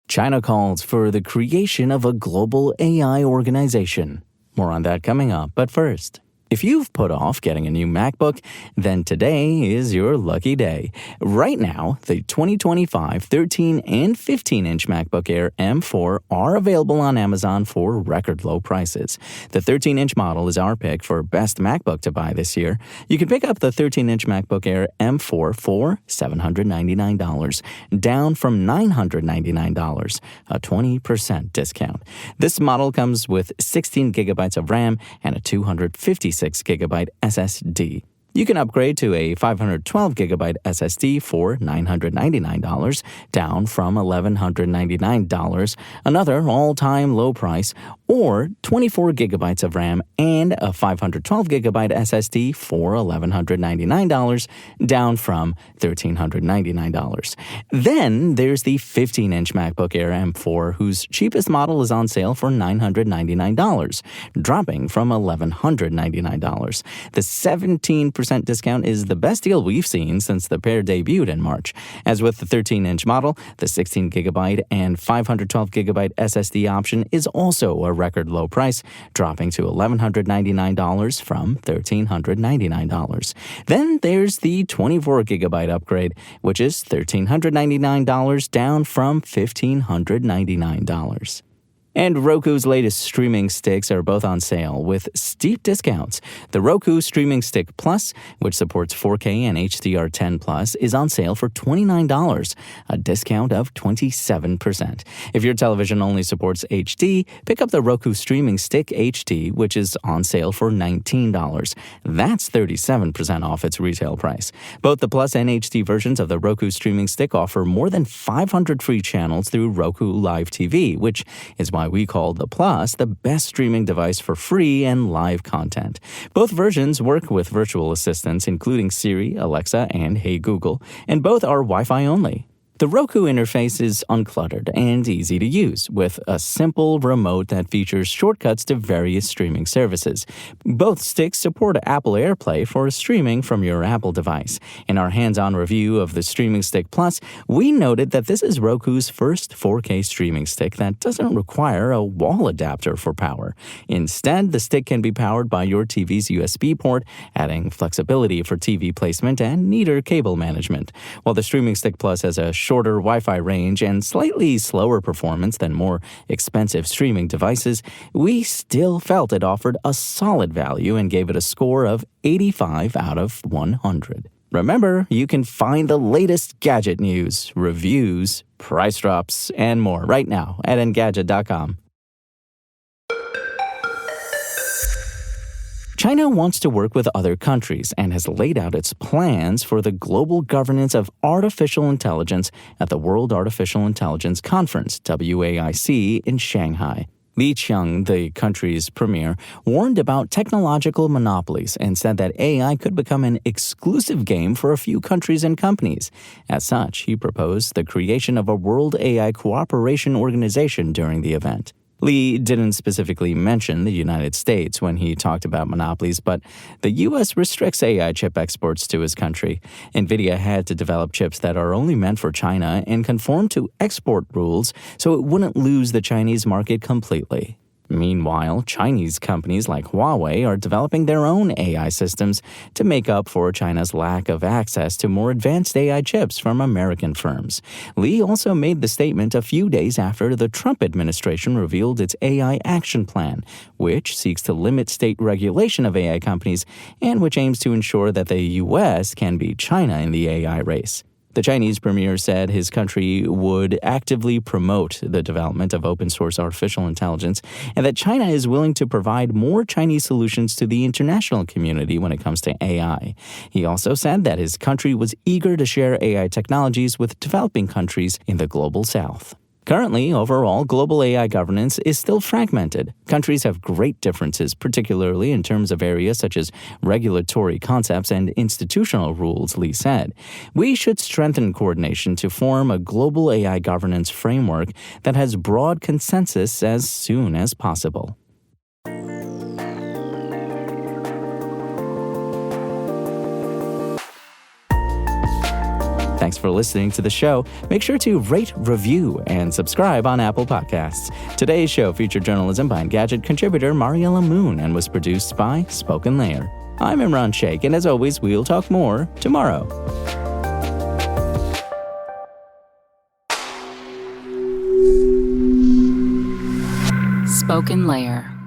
China calls for the creation of a global AI organization. More on that coming up, but first, if you've put off getting a new MacBook, then today is your lucky day. Right now, the 2025 13 and 15-inch MacBook Air M4 are available on Amazon for record low prices. The 13-inch model is our pick for best MacBook to buy this year. You can pick up the 13-inch MacBook Air M4 for $799, down from $999, a 20% discount. This model comes with 16 gigabytes of RAM and a 256 gigabyte SSD. You can upgrade to a 512 gigabyte SSD for $999, down from $1,199, another all-time low price, or 24 gigabytes of RAM and a 512 gigabyte SSD for $1,199, down from $1,399. Then there's the 15-inch MacBook Air M4, whose cheapest model is on sale for $999, dropping from $1,199. The 17% discount is the best deal we've seen since the pair debuted in March. As with the 13-inch model, the 16GB and 512GB SSD option is also a record low price, dropping to $1,199 from $1,399. Then there's the 24GB upgrade, which is $1,399, down from $1,599. And Roku's latest streaming sticks are both on sale with steep discounts. The Roku Streaming Stick Plus, which supports 4K and HDR10 Plus, is on sale for $29, a discount of 27%. If your television only supports HD, pick up the Roku Streaming Stick HD, which is on sale for $19. That's 37% off its retail price. Both the Plus and HD versions of the Roku Streaming Stick offer more than 500 free channels through Roku Live TV, which is why we call the Plus the best streaming device for free and live content. Both versions work with virtual assistants, including Siri, Alexa, and Hey Google, and both are Wi-Fi only. The Roku interface is uncluttered and easy to use, with a simple remote that features shortcuts to various streaming services. Both sticks support Apple AirPlay for streaming from your Apple device. In our hands-on review of the Streaming Stick Plus, we noted that this is Roku's first 4K streaming stick that doesn't require a wall adapter for power. Instead, the stick can be powered by your TV's USB port, adding flexibility for TV placement and neater cable management. While the Streaming Stick Plus has a shorter Wi-Fi range and slightly slower performance than more expensive streaming devices, we still felt it offered a solid value and gave it a score of 85 out of 100. Remember, you can find the latest gadget news, reviews, price drops, and more right now at Engadget.com. China wants to work with other countries and has laid out its plans for the global governance of artificial intelligence at the World Artificial Intelligence Conference, WAIC, in Shanghai. Li Qiang, the country's premier, warned about technological monopolies and said that AI could become an exclusive game for a few countries and companies. As such, he proposed the creation of a World AI Cooperation Organization during the event. Li didn't specifically mention the United States when he talked about monopolies, but the U.S. restricts AI chip exports to his country. NVIDIA had to develop chips that are only meant for China and conform to export rules so it wouldn't lose the Chinese market completely. Meanwhile, Chinese companies like Huawei are developing their own AI systems to make up for China's lack of access to more advanced AI chips from American firms. Li also made the statement a few days after the Trump administration revealed its AI action plan, which seeks to limit state regulation of AI companies and which aims to ensure that the U.S. can beat China in the AI race. The Chinese premier said his country would actively promote the development of open-source artificial intelligence and that China is willing to provide more Chinese solutions to the international community when it comes to AI. He also said that his country was eager to share AI technologies with developing countries in the global south. Currently, overall, global AI governance is still fragmented. Countries have great differences, particularly in terms of areas such as regulatory concepts and institutional rules, Li said. We should strengthen coordination to form a global AI governance framework that has broad consensus as soon as possible. Thanks for listening to the show. Make sure to rate, review, and subscribe on Apple Podcasts. Today's show featured journalism by Engadget contributor Mariella Moon and was produced by Spoken Layer. I'm Imran Sheikh, and as always, we'll talk more tomorrow. Spoken Layer.